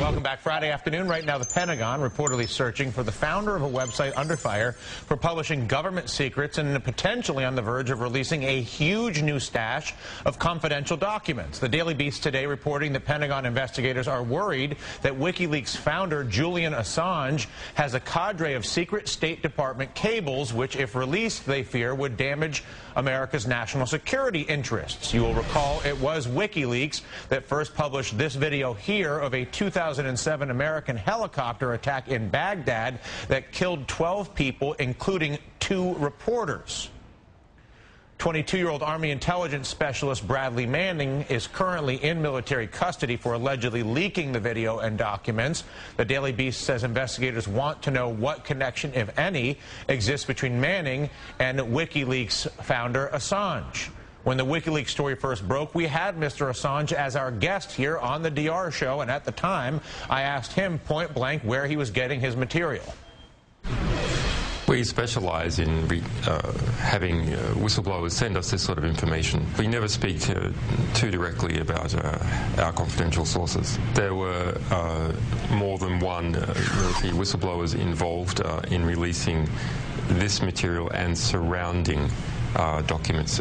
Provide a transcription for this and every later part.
Welcome back. Friday afternoon. Right now, the Pentagon reportedly searching for the founder of a website under fire for publishing government secrets and potentially on the verge of releasing a huge new stash of confidential documents. The Daily Beast today reporting that Pentagon investigators are worried that Wikileaks founder Julian Assange has a cadre of secret State Department cables, which, if released, they fear would damage America's national security interests. You will recall it was Wikileaks that first published this video here of a 2007 American helicopter attack in Baghdad that killed 12 people, including 2 reporters. 22-year-old Army intelligence specialist Bradley Manning is currently in military custody for allegedly leaking the video and documents. The Daily Beast says investigators want to know what connection, if any, exists between Manning and WikiLeaks founder Assange. When the WikiLeaks story first broke, we had Mr. Assange as our guest here on the DR show, and at the time, I asked him point blank where he was getting his material. We specialize in having whistleblowers send us this sort of information. We never speak too directly about our confidential sources. There were more than one military whistleblowers involved in releasing this material and surrounding documents.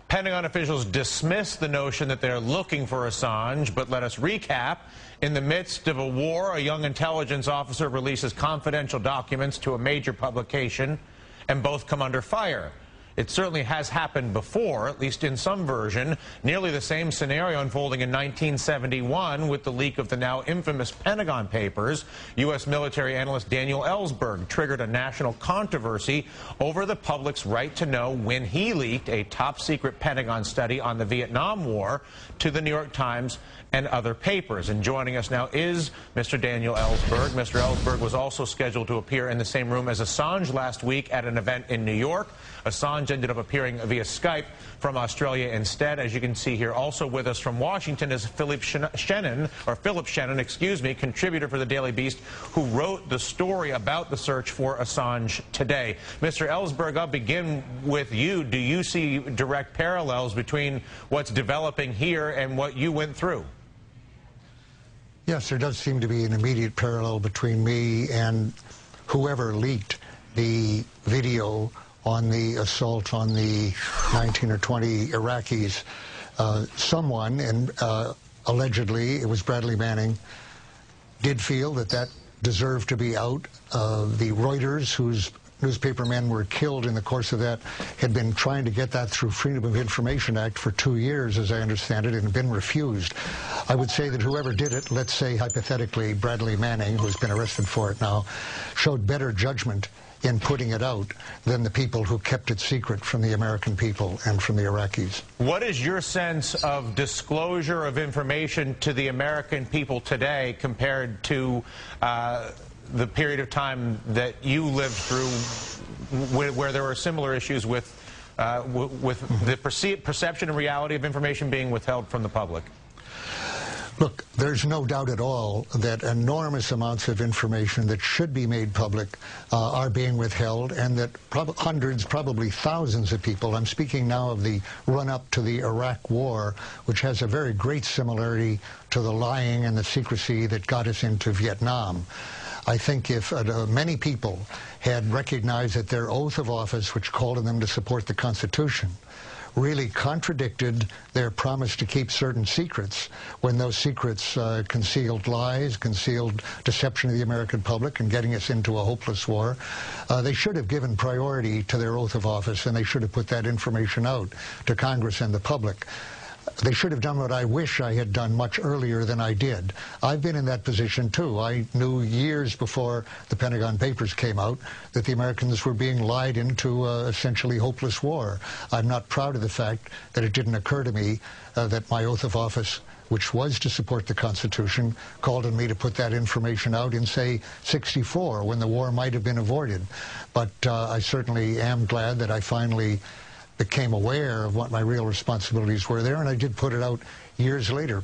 Pentagon officials dismiss the notion that they're looking for Assange, but let us recap. In the midst of a war, a young intelligence officer releases confidential documents to a major publication, and both come under fire. It certainly has happened before, at least in some version. Nearly the same scenario unfolding in 1971 with the leak of the now infamous Pentagon Papers. U.S. military analyst Daniel Ellsberg triggered a national controversy over the public's right to know when he leaked a top-secret Pentagon study on the Vietnam War to the New York Times and other papers. And joining us now is Mr. Daniel Ellsberg. Mr. Ellsberg was also scheduled to appear in the same room as Assange last week at an event in New York. Assange ended up appearing via Skype from Australia instead. As you can see here, also with us from Washington is Philip Shannon, contributor for the Daily Beast, who wrote the story about the search for Assange today. Mr. Ellsberg, I'll begin with you. Do you see direct parallels between what's developing here and what you went through? Yes, there does seem to be an immediate parallel between me and whoever leaked the video on the assault on the 19 or 20 Iraqis. Someone, and allegedly it was Bradley Manning, did feel that that deserved to be out. The Reuters, whose newspaper men were killed in the course of that, had been trying to get that through Freedom of Information Act for 2 years, as I understand it, and had been refused. I would say that whoever did it, let's say hypothetically Bradley Manning, who's been arrested for it now, showed better judgment in putting it out than the people who kept it secret from the American people and from the Iraqis. What is your sense of disclosure of information to the American people today compared to the period of time that you lived through where there were similar issues with the perception and reality of information being withheld from the public? Look, there's no doubt at all that enormous amounts of information that should be made public are being withheld, and that hundreds, probably thousands of people, I'm speaking now of the run-up to the Iraq War, which has a very great similarity to the lying and the secrecy that got us into Vietnam. I think if many people had recognized that their oath of office, which called on them to support the Constitution, really contradicted their promise to keep certain secrets, when those secrets concealed lies, concealed deception of the American public and getting us into a hopeless war, they should have given priority to their oath of office, and they should have put that information out to Congress and the public. They should have done what I wish I had done much earlier than I did. I've been in that position too. I knew years before the Pentagon Papers came out that the Americans were being lied into essentially hopeless war. I'm not proud of the fact that it didn't occur to me that my oath of office, which was to support the Constitution, called on me to put that information out in, say, '64, when the war might have been avoided. But I certainly am glad that I finally became aware of what my real responsibilities were there, and I did put it out years later.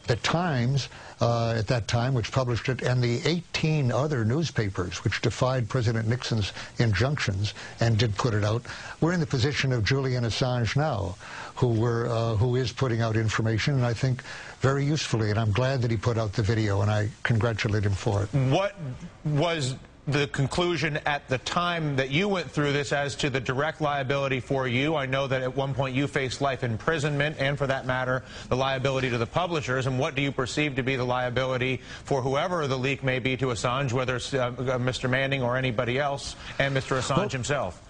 the Times at that time, which published it, and the 18 other newspapers which defied President Nixon's injunctions and did put it out, we're in the position of Julian Assange now, who is putting out information, and I think very usefully, and I'm glad that he put out the video, and I congratulate him for it. What was the conclusion at the time that you went through this as to the direct liability for you? I know that at one point you faced life imprisonment, and for that matter, the liability to the publishers. And what do you perceive to be the liability for whoever the leak may be to Assange, whether it's Mr. Manning or anybody else, and Mr. Assange himself?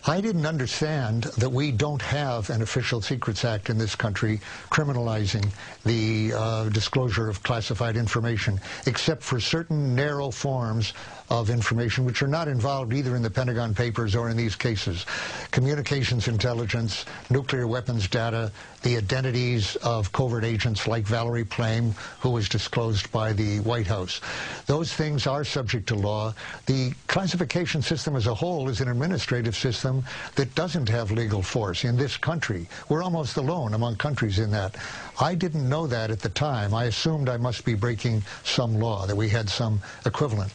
I didn't understand that we don't have an Official Secrets Act in this country criminalizing the disclosure of classified information, except for certain narrow forms of information which are not involved either in the Pentagon Papers or in these cases. Communications intelligence, nuclear weapons data, the identities of covert agents like Valerie Plame, who was disclosed by the White House. Those things are subject to law. The classification system as a whole is an administrative system that doesn't have legal force in this country. We're almost alone among countries in that. I didn't know that at the time. I assumed I must be breaking some law, that we had some equivalent.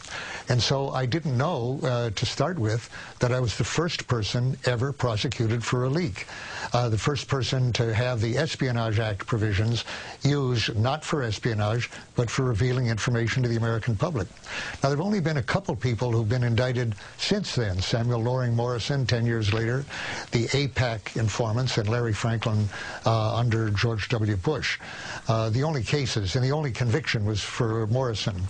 And so I didn't know, to start with, that I was the first person ever prosecuted for a leak. The first person to have the Espionage Act provisions used not for espionage, but for revealing information to the American public. Now, there have only been a couple people who've been indicted since then. Samuel Loring Morrison, 10 years later, the AIPAC informants, and Larry Franklin under George W. Bush. The only cases, and the only conviction was for Morrison.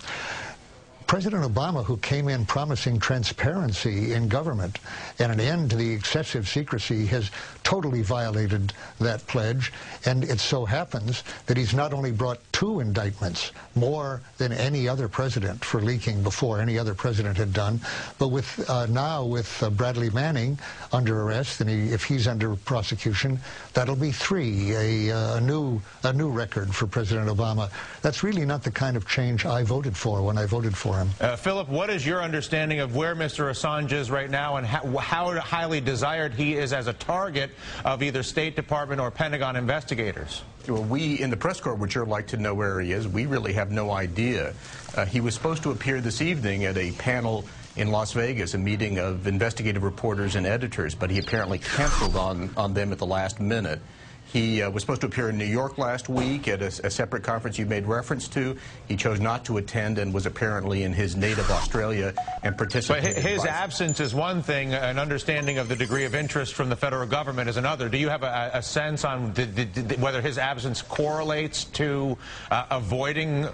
President Obama, who came in promising transparency in government and an end to the excessive secrecy, has totally violated that pledge. And it so happens that he's not only brought 2 indictments, more than any other president for leaking before any other president had done, but with now with Bradley Manning under arrest, and if he's under prosecution, that'll be 3, a new record for President Obama. That's really not the kind of change I voted for when I voted for him. Philip, what is your understanding of where Mr. Assange is right now, and how highly desired he is as a target of either State Department or Pentagon investigators? Well, we in the press corps would sure like to know where he is. We really have no idea. He was supposed to appear this evening at a panel in Las Vegas, a meeting of investigative reporters and editors, but he apparently canceled on them at the last minute. He was supposed to appear in New York last week at a separate conference you made reference to. He chose not to attend and was apparently in his native Australia and participated. But his absence is one thing. An understanding of the degree of interest from the federal government is another. Do you have a sense on whether his absence correlates to avoiding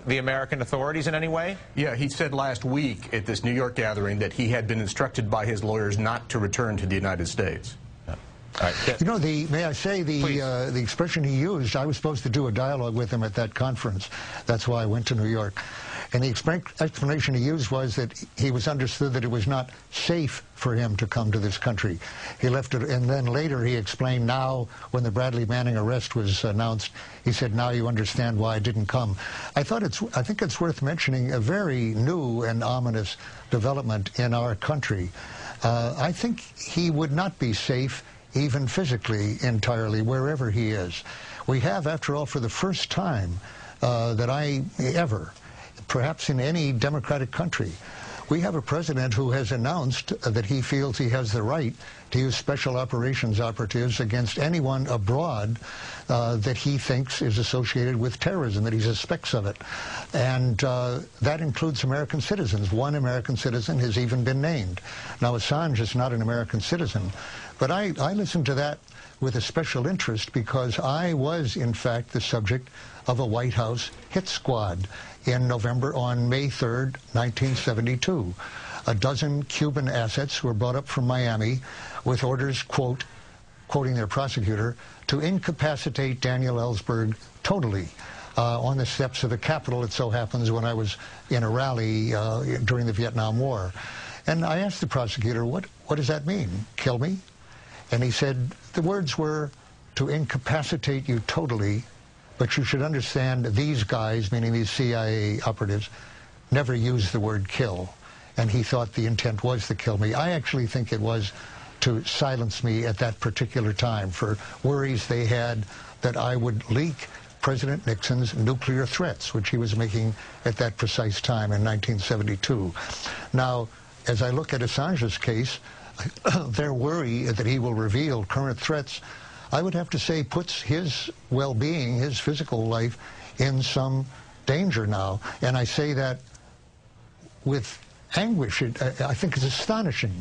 the American authorities in any way? Yeah, he said last week at this New York gathering that he had been instructed by his lawyers not to return to the United States. Right. You know, may I say, the expression he used, I was supposed to do a dialogue with him at that conference. That's why I went to New York. And the explanation he used was that he was understood that it was not safe for him to come to this country. He left it, and then later he explained now, when the Bradley Manning arrest was announced, he said, now you understand why I didn't come. I think it's worth mentioning a very new and ominous development in our country. I think he would not be safe even physically entirely, wherever he is. We have, after all, for the first time that I ever, perhaps in any democratic country, we have a president who has announced that he feels he has the right to use special operations operatives against anyone abroad that he thinks is associated with terrorism, that he suspects of it. And that includes American citizens. One American citizen has even been named. Now, Assange is not an American citizen, but I listened to that with a special interest because I was, in fact, the subject of a White House hit squad in November on May 3rd, 1972. A dozen Cuban assets were brought up from Miami with orders, quote, quoting their prosecutor, to incapacitate Daniel Ellsberg totally on the steps of the Capitol, it so happens, when I was in a rally during the Vietnam War. And I asked the prosecutor, what does that mean? Kill me? And he said, the words were, to incapacitate you totally, but you should understand these guys, meaning these CIA operatives, never used the word kill. And he thought the intent was to kill me. I actually think it was to silence me at that particular time for worries they had that I would leak President Nixon's nuclear threats, which he was making at that precise time in 1972. Now, as I look at Assange's case, their worry that he will reveal current threats, I would have to say, puts his well-being, his physical life, in some danger now. And I say that with anguish. I think it's astonishing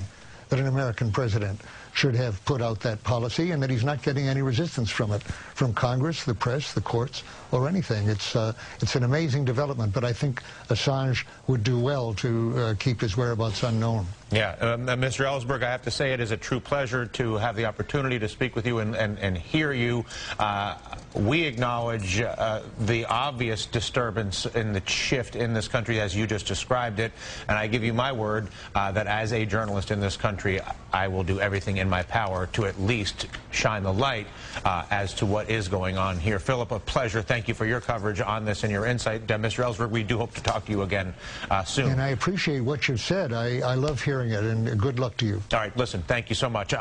that an American president should have put out that policy and that he's not getting any resistance from it, from Congress, the press, the courts, or anything. It's an amazing development, but I think Assange would do well to keep his whereabouts unknown. Yeah, Mr. Ellsberg, I have to say it is a true pleasure to have the opportunity to speak with you and hear you. We acknowledge the obvious disturbance in the shift in this country as you just described it, and I give you my word that as a journalist in this country, I will do everything in my power to at least shine the light as to what is going on here. Philip, a pleasure. Thank you for your coverage on this and your insight. Mr. Ellsberg, we do hope to talk to you again soon. And I appreciate what you've said. I love hearing it, and good luck to you. All right, listen, thank you so much.